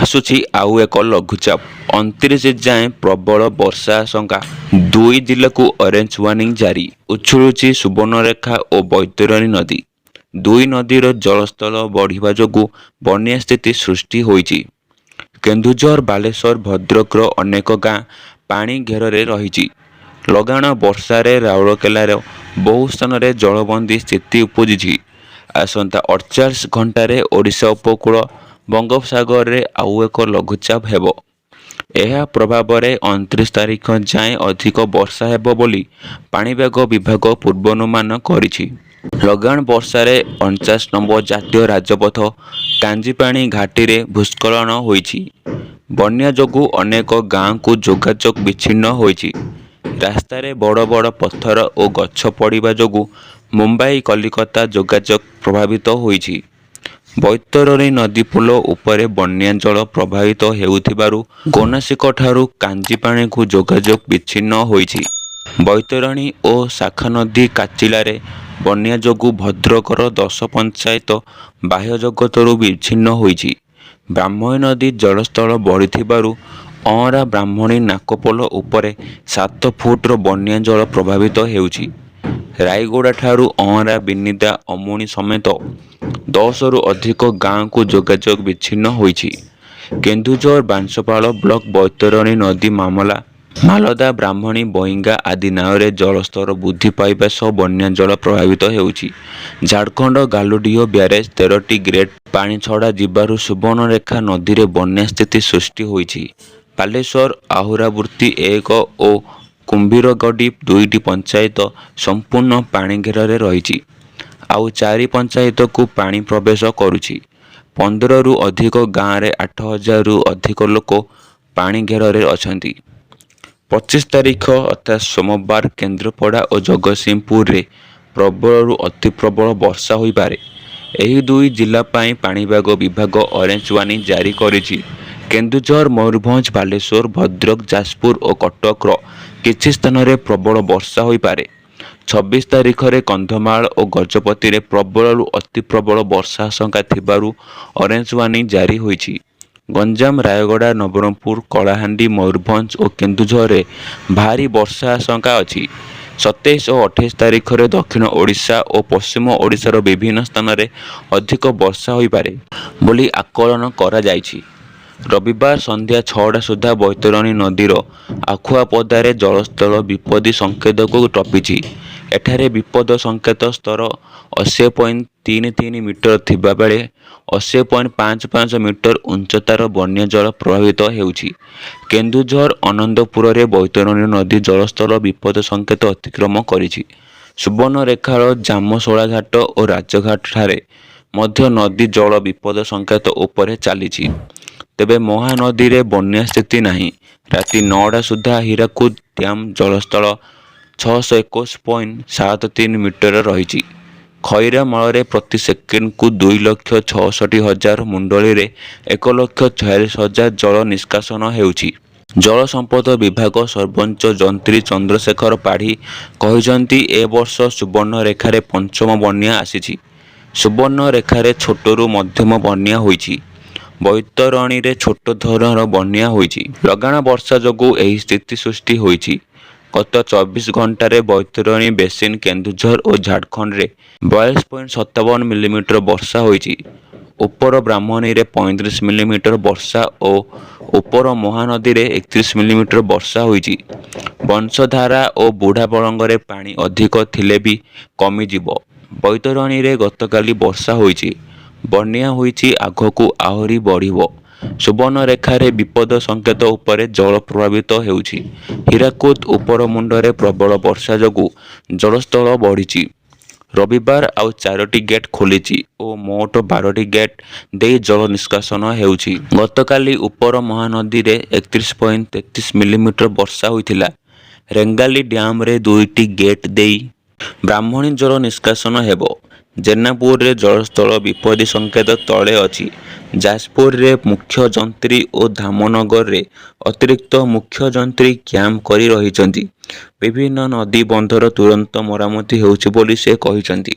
ଆସୁଛି ଆଉ ଏକ ଲଘୁଚାପ 29 ଯାଏଁ ପ୍ରବଳ ବର୍ଷା ଆଶଙ୍କା। 2 ଜିଲ୍ଲାକୁ ଅରେଞ୍ଜ ୱାର୍ଣ୍ଣିଂ ଜାରି। ଉଛୁଳୁଛି ସୁବର୍ଣ୍ଣରେଖା ଓ ବୈତରଣୀ ନଦୀ। 2 ନଦୀର ଜଳସ୍ତର ବଢ଼ିବା ଯୋଗୁଁ ବନ୍ୟା ସ୍ଥିତି ସୃଷ୍ଟି ହୋଇଛି। କେନ୍ଦୁଝର, ବାଲେଶ୍ୱର, ଭଦ୍ରକର ଅନେକ ଗାଁ ପାଣି ଘେରରେ ରହିଛି। ଲଗାଣ ବର୍ଷାରେ ରାଉରକେଲାର ବହୁ ସ୍ଥାନରେ ଜଳବନ୍ଦୀ ସ୍ଥିତି ଉପୁଜିଛି। ଆସନ୍ତା 48 ଘଣ୍ଟାରେ ଓଡ଼ିଶା ଉପକୂଳ ବଙ୍ଗୋପସାଗରରେ ଆଉ ଏକ ଲଘୁଚାପ ହେବ। ଏହା ପ୍ରଭାବରେ 29 ତାରିଖ ଯାଏଁ ଅଧିକ ବର୍ଷା ହେବ ବୋଲି ପାଣିପାଗ ବିଭାଗ ପୂର୍ବାନୁମାନ କରିଛି। ଲଗାଣ ବର୍ଷାରେ 49 ନମ୍ବର ଜାତୀୟ ରାଜପଥ କାଞ୍ଜିପାଣି ଘାଟିରେ ଭୂସ୍ଖଳନ ହୋଇଛି। ବନ୍ୟା ଯୋଗୁଁ ଅନେକ ଗାଁକୁ ଯୋଗାଯୋଗ ବିଚ୍ଛିନ୍ନ ହୋଇଛି। ରାସ୍ତାରେ ବଡ଼ ବଡ଼ ପଥର ଓ ଗଛ ପଡ଼ିବା ଯୋଗୁଁ ମୁମ୍ବାଇ କଲିକତା ଯୋଗାଯୋଗ ପ୍ରଭାବିତ ହୋଇଛି। ବୈତରଣୀ ନଦୀ ପୋଲ ଉପରେ ବନ୍ୟା ଜଳ ପ୍ରବାହିତ ହେଉଥିବାରୁ ଗୋନାସିକଠାରୁ କାଞ୍ଜିପାଣିକୁ ଯୋଗାଯୋଗ ବିଚ୍ଛିନ୍ନ ହୋଇଛି। ବୈତରଣୀ ଓ ଶାଖାନଦୀ କାଚିଲାରେ ବନ୍ୟା ଯୋଗୁଁ ଭଦ୍ରକର 10 ପଞ୍ଚାୟତ ବାହ୍ୟ ଜଗତରୁ ବିଚ୍ଛିନ୍ନ ହୋଇଛି। ବ୍ରାହ୍ମଣୀ ନଦୀ ଜଳସ୍ତର ବଢ଼ିଥିବାରୁ ଅଁରା ବ୍ରାହ୍ମଣୀ ନାକପୋଲ ଉପରେ 7 ଫୁଟର ବନ୍ୟା ଜଳ ପ୍ରବାହିତ ହେଉଛି। ରାୟଗଡ଼ାଠାରୁ ଅଁରା, ବିନିଦା, ଅମୁଣୀ ସମେତ 10ରୁ ଅଧିକ ଗାଁକୁ ଯୋଗାଯୋଗ ବିଚ୍ଛିନ୍ନ ହୋଇଛି। କେନ୍ଦୁଝର ବାଂଶପାଳ ବ୍ଲକ ବୈତରଣୀ ନଦୀ ମାମଲା, ମାଲଦା, ବ୍ରାହ୍ମଣୀ, ବଇଙ୍ଗା ଆଦି ନାଳରେ ଜଳସ୍ତର ବୃଦ୍ଧି ପାଇବା ସହ ବନ୍ୟା ଜଳ ପ୍ରବାହିତ ହେଉଛି। ଝାଡ଼ଖଣ୍ଡ ଗାଲୁଡିହ ବ୍ୟାରେଜ 13ଟି ଗେଟ୍ ପାଣି ଛଡ଼ା ଯିବାରୁ ସୁବର୍ଣ୍ଣରେଖା ନଦୀରେ ବନ୍ୟା ସ୍ଥିତି ସୃଷ୍ଟି ହୋଇଛି। ବାଲେଶ୍ୱର, ଆହୁରାବୃତ୍ତି 1 ଓ କୁମ୍ଭୀରଗଡ଼ି 2ଟି ପଞ୍ଚାୟତ ସମ୍ପୂର୍ଣ୍ଣ ପାଣି ଘେରରେ ରହିଛି। ଆଉ 4 ପଞ୍ଚାୟତକୁ ପାଣି ପ୍ରବେଶ କରୁଛି। 15ରୁ ଅଧିକ ଗାଁରେ 8000ରୁ ଅଧିକ ଲୋକ ପାଣି ଘେରରେ ଅଛନ୍ତି। 25 ତାରିଖ ଅର୍ଥାତ୍ ସୋମବାର କେନ୍ଦ୍ରାପଡ଼ା ଓ ଜଗତସିଂହପୁରରେ ପ୍ରବଳରୁ ଅତି ପ୍ରବଳ ବର୍ଷା ହୋଇପାରେ। ଏହି 2 ଜିଲ୍ଲା ପାଇଁ ପାଣିପାଗ ବିଭାଗ ଅରେଞ୍ଜ ୱାର୍ଣ୍ଣିଂ ଜାରି କରିଛି। କେନ୍ଦୁଝର, ମୟୂରଭଞ୍ଜ, ବାଲେଶ୍ୱର, ଭଦ୍ରକ, ଯାଜପୁର ଓ କଟକର କିଛି ସ୍ଥାନରେ ପ୍ରବଳ ବର୍ଷା ହୋଇପାରେ। 26 ତାରିଖରେ କନ୍ଧମାଳ ଓ ଗଜପତିରେ ପ୍ରବଳରୁ ଅତି ପ୍ରବଳ ବର୍ଷା ଆଶଙ୍କା ଥିବାରୁ ଅରେଞ୍ଜ ୱାର୍ଣ୍ଣିଂ ଜାରି ହୋଇଛି। ଗଞ୍ଜାମ, ରାୟଗଡ଼ା, ନବରଙ୍ଗପୁର, କଳାହାଣ୍ଡି, ମୟୂରଭଞ୍ଜ ଓ କେନ୍ଦୁଝରରେ ଭାରୀ ବର୍ଷା ଆଶଙ୍କା ଅଛି। 27 ଓ 28 ତାରିଖରେ ଦକ୍ଷିଣ ଓଡ଼ିଶା ଓ ପଶ୍ଚିମ ଓଡ଼ିଶାର ବିଭିନ୍ନ ସ୍ଥାନରେ ଅଧିକ ବର୍ଷା ହୋଇପାରେ ବୋଲି ଆକଳନ କରାଯାଇଛି। ରବିବାର ସନ୍ଧ୍ୟା 6ଟା ସୁଦ୍ଧା ବୈତରଣୀ ନଦୀର ଆଖୁଆପଦାରେ ଜଳସ୍ତର ବିପତ୍ତି ସଂକେତକୁ ଟପିଛି। ଏଠାରେ ବିପଦ ସଂକେତ ସ୍ତର 80.33 ମିଟର ଥିବାବେଳେ 80.55 ମିଟର ଉଚ୍ଚତାର ବନ୍ୟା ଜଳ ପ୍ରବାହିତ ହେଉଛି। କେନ୍ଦୁଝର, ଅନନ୍ତପୁରରେ ବୈତରଣୀ ନଦୀ ଜଳସ୍ତର ବିପଦ ସଂକେତ ଅତିକ୍ରମ କରିଛି। ସୁବର୍ଣ୍ଣରେଖାର ଜାମଶୋଳା ଘାଟ ଓ ରାଜଘାଟଠାରେ ମଧ୍ୟ ନଦୀ ଜଳ ବିପଦ ସଂକେତ ଉପରେ ଚାଲିଛି। ତେବେ ମହାନଦୀରେ ବନ୍ୟା ସ୍ଥିତି ନାହିଁ। ରାତି 9ଟା ସୁଦ୍ଧା ହୀରାକୁଦ ଡ୍ୟାମ୍ ଜଳସ୍ତର 621.73 ମିଟର ରହିଛି। ଖଇରାମାଳରେ ପ୍ରତି ସେକେଣ୍ଡକୁ 2,66,000 ମୁଣ୍ଡଳୀରେ 1,46,000 ଜଳ ନିଷ୍କାସନ ହେଉଛି। ଜଳ ସମ୍ପଦ ବିଭାଗ ସରପଞ୍ଚ ଯନ୍ତ୍ରୀ ଚନ୍ଦ୍ରଶେଖର ପାଢ଼ୀ କହିଛନ୍ତି, ଏ ବର୍ଷ ସୁବର୍ଣ୍ଣରେଖାରେ ପଞ୍ଚମ ବନ୍ୟା ଆସିଛି। ସୁବର୍ଣ୍ଣରେଖାରେ ଛୋଟରୁ ମଧ୍ୟମ ବନ୍ୟା ହୋଇଛି। ବୈତରଣୀରେ ଛୋଟ ଧରଣର ବନ୍ୟା ହୋଇଛି। ଲଗାଣ ବର୍ଷା ଯୋଗୁଁ ଏହି ସ୍ଥିତି ସୃଷ୍ଟି ହୋଇଛି। ଗତ 24 ଘଣ୍ଟାରେ ବୈତରଣୀ ବେସିନ, କେନ୍ଦୁଝର ଓ ଝାଡ଼ଖଣ୍ଡରେ 42.57 ମିଲିମିଟର ବର୍ଷା ହୋଇଛି। ଉପର ବ୍ରାହ୍ମଣୀରେ 35 ମିଲିମିଟର ବର୍ଷା ଓ ଉପର ମହାନଦୀରେ 31 ମିଲିମିଟର ବର୍ଷା ହୋଇଛି। ବଂଶଧାରା ଓ ବୁଢ଼ାବଳଙ୍ଗରେ ପାଣି ଅଧିକ ଥିଲେ ବି କମିଯିବ। ବୈତରଣୀରେ ଗତକାଲି ବର୍ଷା ହୋଇଛି। ବନ୍ୟା ହୋଇଛି, ଆଗକୁ ଆହୁରି ବଢ଼ିବ। ସୁବର୍ଣ୍ଣରେଖାରେ ବିପଦ ସଂକେତ ଉପରେ ଜଳ ପ୍ରବାହିତ ହେଉଛି। ହୀରାକୁଦ ଉପରମୁଣ୍ଡରେ ପ୍ରବଳ ବର୍ଷା ଯୋଗୁଁ ଜଳସ୍ତର ବଢ଼ିଛି। ରବିବାର ଆଉ 4ଟି ଗେଟ୍ ଖୋଲିଛି ଓ ମୋଟ 12ଟି ଗେଟ୍ ଦେଇ ଜଳ ନିଷ୍କାସନ ହେଉଛି। ଗତକାଲି ଉପର ମହାନଦୀରେ 31.33 ମିଲିମିଟର ବର୍ଷା ହୋଇଥିଲା। ରେଙ୍ଗାଲି ଡ୍ୟାମ୍ରେ 2ଟି ଗେଟ୍ ଦେଇ ବ୍ରାହ୍ମଣୀ ଜଳ ନିଷ୍କାସନ ହେବ। ଜେନାପୁରରେ ଜଳସ୍ତର ବିପତ୍ତି ସଂକେତ ତଳେ ଅଛି। ଯାଜପୁରରେ ମୁଖ୍ୟ ଯନ୍ତ୍ରୀ ଓ ଧାମନଗରରେ ଅତିରିକ୍ତ ମୁଖ୍ୟ ଯନ୍ତ୍ରୀ କ୍ୟାମ୍ପ କରି ରହିଛନ୍ତି। ବିଭିନ୍ନ ନଦୀ ବନ୍ଧର ତୁରନ୍ତ ମରାମତି ହେଉଛି ବୋଲି ସେ କହିଛନ୍ତି।